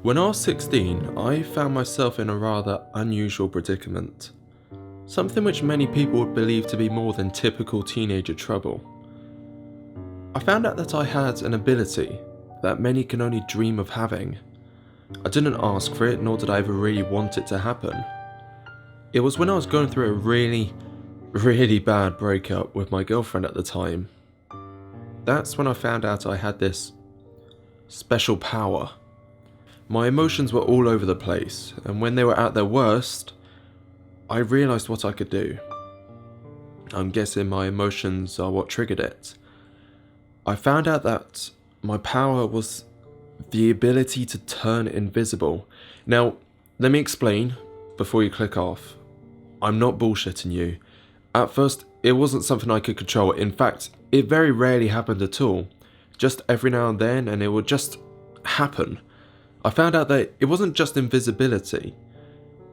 When I was 16, I found myself in a rather unusual predicament. Something which many people would believe to be more than typical teenager trouble. I found out that I had an ability that many can only dream of having. I didn't ask for it, nor did I ever really want it to happen. It was when I was going through a really bad breakup with my girlfriend at the time. That's when I found out I had this special power. My emotions were all over the place, and when they were at their worst, I realised what I could do. I'm guessing my emotions are what triggered it. I found out that my power was the ability to turn invisible. Now, let me explain before you click off. I'm not bullshitting you. At first, it wasn't something I could control. In fact, it very rarely happened at all. Just every now and then, and it would just happen. I found out that it wasn't just invisibility.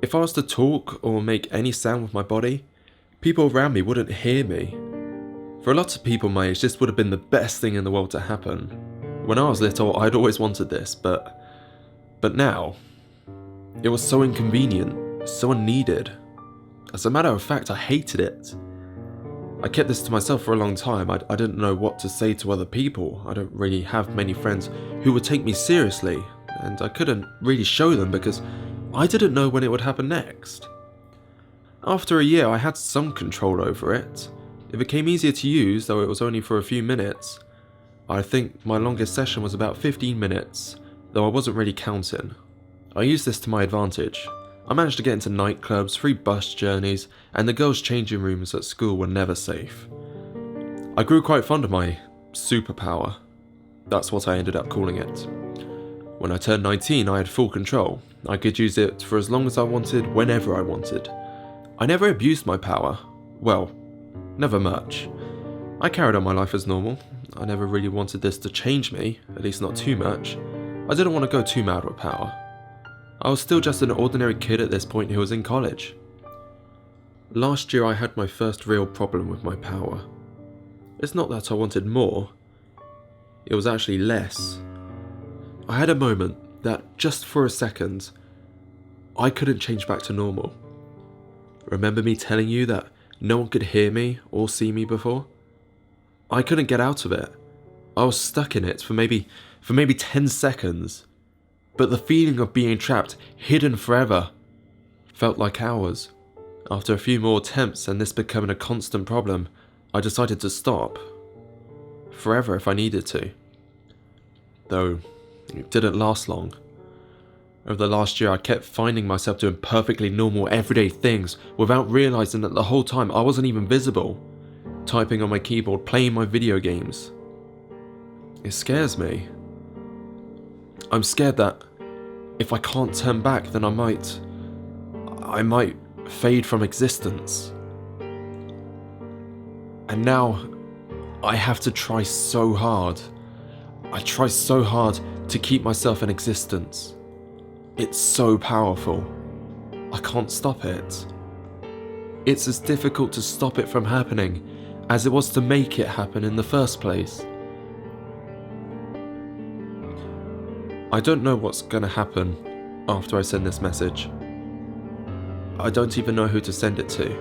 If I was to talk or make any sound with my body, people around me wouldn't hear me. For a lot of people my age, this would have been the best thing in the world to happen. When I was little, I'd always wanted this, but now, it was so inconvenient, so unneeded. As a matter of fact, I hated it. I kept this to myself for a long time. I didn't know what to say to other people. I don't really have many friends who would take me seriously, and I couldn't really show them because I didn't know when it would happen next. After a year, I had some control over it. It became easier to use, though it was only for a few minutes. I think my longest session was about 15 minutes, though I wasn't really counting. I used this to my advantage. I managed to get into nightclubs, free bus journeys, and the girls' changing rooms at school were never safe. I grew quite fond of my superpower. That's what I ended up calling it. When I turned 19, I had full control. I could use it for as long as I wanted, whenever I wanted. I never abused my power. Well, never much. I carried on my life as normal. I never really wanted this to change me, at least not too much. I didn't want to go too mad with power. I was still just an ordinary kid at this point who was in college. Last year I had my first real problem with my power. It's not that I wanted more. It was actually less. I had a moment that, just for a second, I couldn't change back to normal. Remember me telling you that no one could hear me or see me before? I couldn't get out of it. I was stuck in it for maybe 10 seconds. But the feeling of being trapped, hidden forever, felt like hours. After a few more attempts and this becoming a constant problem, I decided to stop. Forever if I needed to. Though, it didn't last long. Over the last year, I kept finding myself doing perfectly normal, everyday things without realising that the whole time I wasn't even visible. Typing on my keyboard, playing my video games. It scares me. I'm scared that if I can't turn back, then I might fade from existence. And now, I have to try so hard. I try so hard to keep myself in existence. It's so powerful. I can't stop it. It's as difficult to stop it from happening as it was to make it happen in the first place. I don't know what's gonna happen after I send this message. I don't even know who to send it to.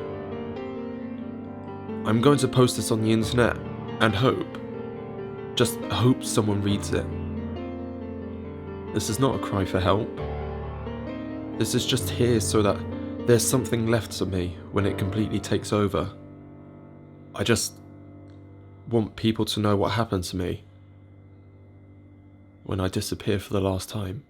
I'm going to post this on the internet and just hope someone reads it. This is not a cry for help. This is just here so that there's something left of me when it completely takes over. I just want people to know what happened to me when I disappear for the last time.